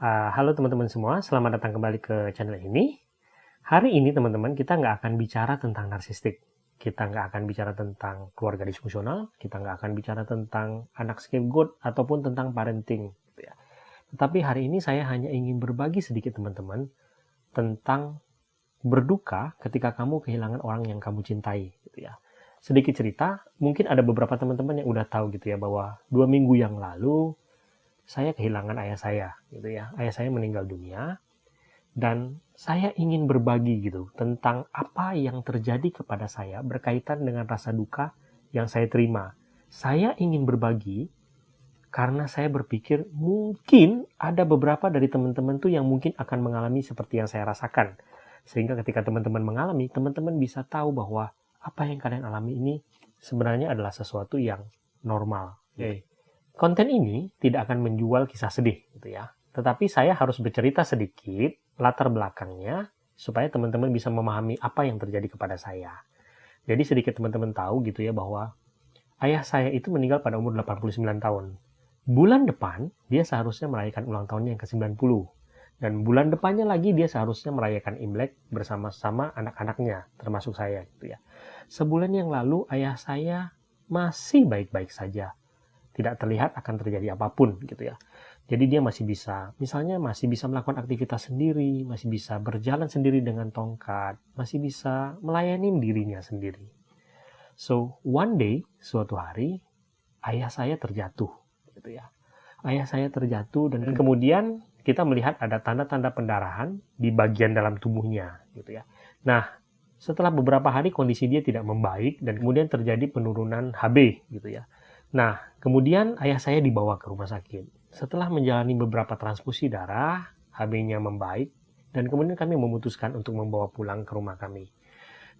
Halo teman-teman semua, selamat datang kembali ke channel ini. Hari ini teman-teman, kita nggak akan bicara tentang narsistik. Kita nggak akan bicara tentang keluarga disfungsional, kita nggak akan bicara tentang anak scapegoat, ataupun tentang parenting. Gitu ya. Tetapi hari ini saya hanya ingin berbagi sedikit teman-teman tentang berduka ketika kamu kehilangan orang yang kamu cintai. Gitu ya. Sedikit cerita, mungkin ada beberapa teman-teman yang udah tahu gitu ya, bahwa 2 minggu yang lalu, saya kehilangan ayah saya, gitu ya. Ayah saya meninggal dunia, dan saya ingin berbagi gitu tentang apa yang terjadi kepada saya berkaitan dengan rasa duka yang saya terima. Saya ingin berbagi karena saya berpikir mungkin ada beberapa dari teman-teman tuh yang mungkin akan mengalami seperti yang saya rasakan. Sehingga ketika teman-teman mengalami, teman-teman bisa tahu bahwa apa yang kalian alami ini sebenarnya adalah sesuatu yang normal. Konten ini tidak akan menjual kisah sedih, gitu ya. Tetapi saya harus bercerita sedikit latar belakangnya supaya teman-teman bisa memahami apa yang terjadi kepada saya. Jadi sedikit teman-teman tahu gitu ya bahwa ayah saya itu meninggal pada umur 89 tahun. Bulan depan dia seharusnya merayakan ulang tahunnya yang ke-90. Dan bulan depannya lagi dia seharusnya merayakan Imlek bersama-sama anak-anaknya, termasuk saya gitu ya. Sebulan yang lalu ayah saya masih baik-baik saja. Tidak terlihat akan terjadi apapun gitu ya. Jadi dia masih bisa, misalnya masih bisa melakukan aktivitas sendiri, masih bisa berjalan sendiri dengan tongkat, masih bisa melayani dirinya sendiri. So, one day, suatu hari, ayah saya terjatuh gitu ya. Ayah saya terjatuh dan kemudian kita melihat ada tanda-tanda pendarahan di bagian dalam tubuhnya gitu ya. Nah, setelah beberapa hari kondisi dia tidak membaik dan kemudian terjadi penurunan HB gitu ya. Nah, kemudian ayah saya dibawa ke rumah sakit. Setelah menjalani beberapa transfusi darah, HB-nya membaik, dan kemudian kami memutuskan untuk membawa pulang ke rumah kami.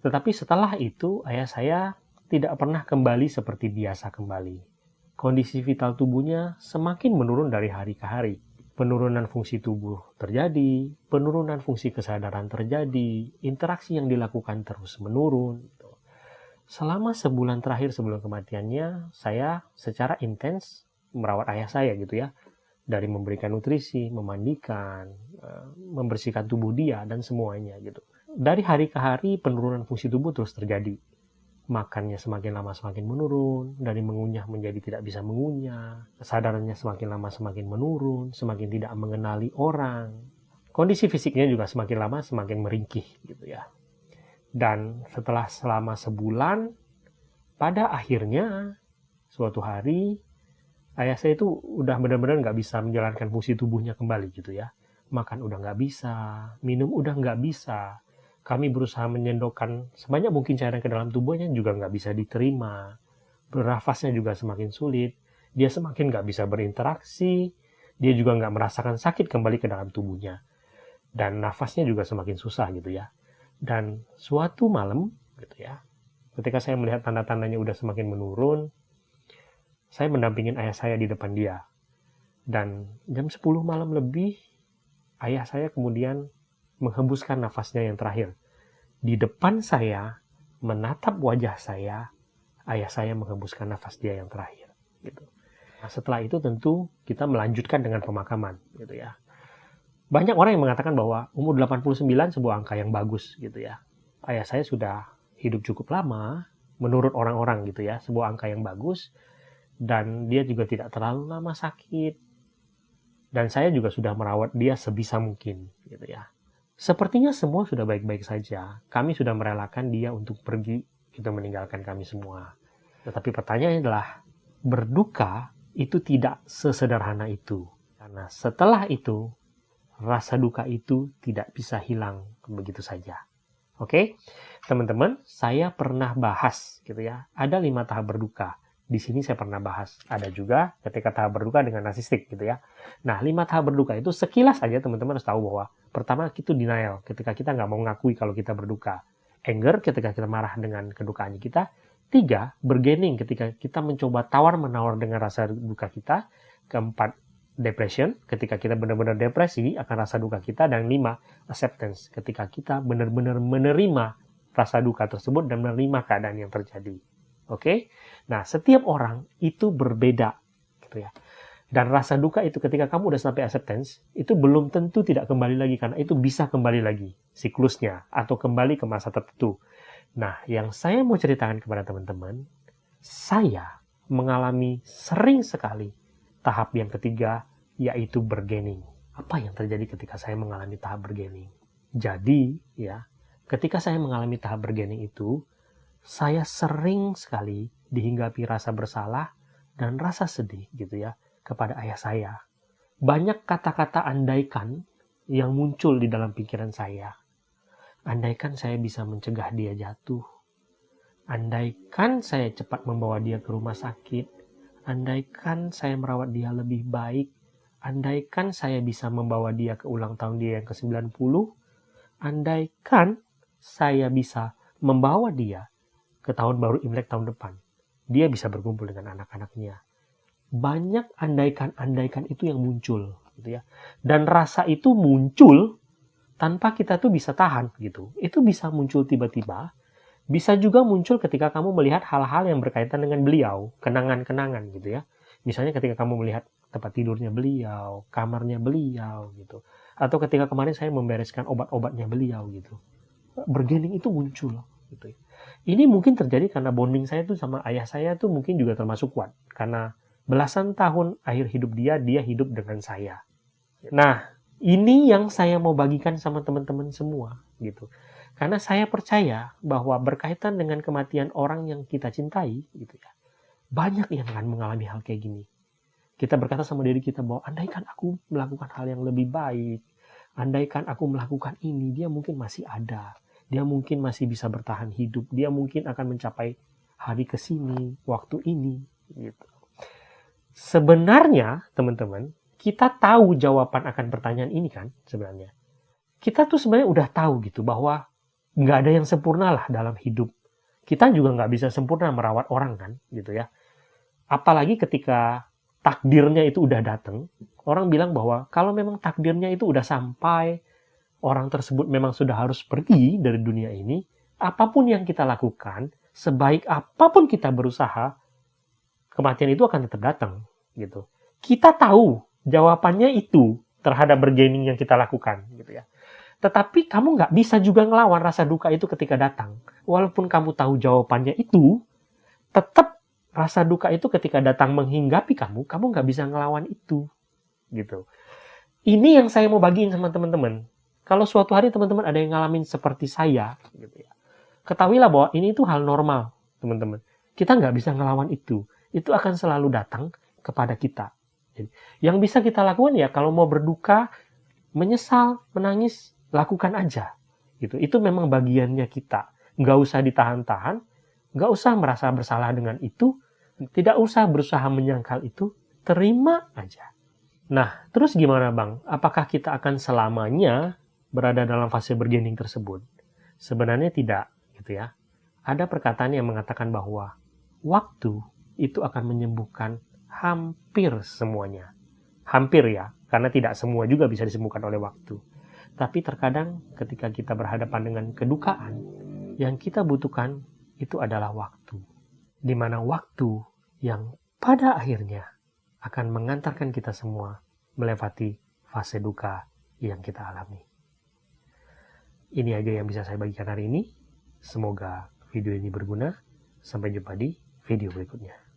Tetapi setelah itu, ayah saya tidak pernah kembali seperti biasa kembali. Kondisi vital tubuhnya semakin menurun dari hari ke hari. Penurunan fungsi tubuh terjadi, penurunan fungsi kesadaran terjadi, interaksi yang dilakukan terus menurun. Selama sebulan terakhir sebelum kematiannya, saya secara intens merawat ayah saya gitu ya. Dari memberikan nutrisi, memandikan, membersihkan tubuh dia, dan semuanya gitu. Dari hari ke hari, penurunan fungsi tubuh terus terjadi. Makannya semakin lama semakin menurun, dari mengunyah menjadi tidak bisa mengunyah, kesadarannya semakin lama semakin menurun, semakin tidak mengenali orang. Kondisi fisiknya juga semakin lama semakin meringkih gitu ya. Dan setelah selama sebulan, pada akhirnya suatu hari ayah saya itu udah benar-benar nggak bisa menjalankan fungsi tubuhnya kembali gitu ya. Makan udah nggak bisa, minum udah nggak bisa. Kami berusaha menyendokkan sebanyak mungkin cairan ke dalam tubuhnya juga nggak bisa diterima. Bernafasnya juga semakin sulit. Dia semakin nggak bisa berinteraksi. Dia juga nggak merasakan sakit kembali ke dalam tubuhnya. Dan nafasnya juga semakin susah gitu ya. Dan suatu malam gitu ya, ketika saya melihat tanda-tandanya udah semakin menurun, saya mendampingin ayah saya di depan dia. Dan jam 10 malam lebih, ayah saya kemudian menghembuskan nafasnya yang terakhir. Di depan saya, menatap wajah saya, ayah saya menghembuskan nafas dia yang terakhir. Gitu. Nah, setelah itu tentu kita melanjutkan dengan pemakaman. Gitu ya. Banyak orang yang mengatakan bahwa umur 89 sebuah angka yang bagus gitu ya. Ayah saya sudah hidup cukup lama, menurut orang-orang gitu ya, sebuah angka yang bagus, dan dia juga tidak terlalu lama sakit. Dan saya juga sudah merawat dia sebisa mungkin gitu ya. Sepertinya semua sudah baik-baik saja. Kami sudah merelakan dia untuk pergi, gitu, meninggalkan kami semua. Tetapi pertanyaannya adalah, berduka itu tidak sesederhana itu. Karena setelah itu, rasa duka itu tidak bisa hilang begitu saja. Oke, teman-teman, saya pernah bahas gitu ya. Ada 5 tahap berduka. Di sini saya pernah bahas. Ada juga ketika tahap berduka dengan narsistik gitu ya. Nah, 5 tahap berduka itu sekilas aja teman-teman harus tahu bahwa pertama itu denial, ketika kita nggak mau mengakui kalau kita berduka. Anger, ketika kita marah dengan kedukaannya kita. 3, bargaining, ketika kita mencoba tawar-menawar dengan rasa duka kita. 4, depression, ketika kita benar-benar depresi akan rasa duka kita. Dan 5, acceptance, ketika kita benar-benar menerima rasa duka tersebut dan menerima keadaan yang terjadi. Oke? Nah, setiap orang itu berbeda gitu ya. Dan rasa duka itu ketika kamu udah sampai acceptance, itu belum tentu tidak kembali lagi, karena itu bisa kembali lagi siklusnya, atau kembali ke masa tertentu. Nah, yang saya mau ceritakan kepada teman-teman, saya mengalami sering sekali tahap yang ketiga, yaitu bargaining. Apa yang terjadi ketika saya mengalami tahap bargaining? Jadi, ya, ketika saya mengalami tahap bargaining itu, saya sering sekali dihinggapi rasa bersalah dan rasa sedih gitu ya kepada ayah saya. Banyak kata-kata andaikan yang muncul di dalam pikiran saya. Andaikan saya bisa mencegah dia jatuh. Andaikan saya cepat membawa dia ke rumah sakit. Andaikan saya merawat dia lebih baik. Andaikan saya bisa membawa dia ke ulang tahun dia yang ke-90. Andaikan saya bisa membawa dia ke tahun baru Imlek tahun depan. Dia bisa berkumpul dengan anak-anaknya. Banyak andaikan-andaikan itu yang muncul gitu ya. Dan rasa itu muncul tanpa kita tuh bisa tahan gitu. Itu bisa muncul tiba-tiba, bisa juga muncul ketika kamu melihat hal-hal yang berkaitan dengan beliau, kenangan-kenangan gitu ya. Misalnya ketika kamu melihat tempat tidurnya beliau, kamarnya beliau gitu. Atau ketika kemarin saya membereskan obat-obatnya beliau gitu. Bargaining itu muncul gitu. Ini mungkin terjadi karena bonding saya tuh sama ayah saya tuh mungkin juga termasuk kuat. Karena belasan tahun akhir hidup dia hidup dengan saya. Nah, ini yang saya mau bagikan sama teman-teman semua gitu. Karena saya percaya bahwa berkaitan dengan kematian orang yang kita cintai gitu ya. Banyak yang akan mengalami hal kayak gini. Kita berkata sama diri kita bahwa andaikan aku melakukan hal yang lebih baik, andaikan aku melakukan ini, dia mungkin masih ada. Dia mungkin masih bisa bertahan hidup. Dia mungkin akan mencapai hari kesini, waktu ini gitu. Sebenarnya, teman-teman, kita tahu jawaban akan pertanyaan ini kan sebenarnya. Kita tuh sebenarnya udah tahu gitu bahwa nggak ada yang sempurna lah dalam hidup. Kita juga nggak bisa sempurna merawat orang kan gitu ya. Apalagi ketika takdirnya itu udah datang, orang bilang bahwa kalau memang takdirnya itu udah sampai, orang tersebut memang sudah harus pergi dari dunia ini, apapun yang kita lakukan, sebaik apapun kita berusaha, kematian itu akan tetap datang gitu. Kita tahu jawabannya itu terhadap bargaining yang kita lakukan gitu ya. Tetapi kamu nggak bisa juga ngelawan rasa duka itu ketika datang. Walaupun kamu tahu jawabannya itu, tetap rasa duka itu ketika datang menghinggapi kamu nggak bisa ngelawan itu gitu. Ini yang saya mau bagiin sama teman-teman. Kalau suatu hari teman-teman ada yang ngalamin seperti saya gitu ya, ketahuilah bahwa ini itu hal normal teman-teman. Kita nggak bisa ngelawan itu. Itu akan selalu datang kepada kita. Jadi, yang bisa kita lakukan ya kalau mau berduka, menyesal, menangis, lakukan aja. Gitu. Itu memang bagiannya kita. Nggak usah ditahan-tahan, nggak usah merasa bersalah dengan itu, tidak usah berusaha menyangkal itu, terima aja. Nah, terus gimana Bang? Apakah kita akan selamanya berada dalam fase bargaining tersebut? Sebenarnya tidak, gitu ya. Ada perkataan yang mengatakan bahwa waktu itu akan menyembuhkan hampir semuanya. Hampir ya, karena tidak semua juga bisa disembuhkan oleh waktu. Tapi terkadang ketika kita berhadapan dengan kedukaan, yang kita butuhkan itu adalah waktu. Di mana waktu yang pada akhirnya akan mengantarkan kita semua melewati fase duka yang kita alami. Ini aja yang bisa saya bagikan hari ini. Semoga video ini berguna. Sampai jumpa di video berikutnya.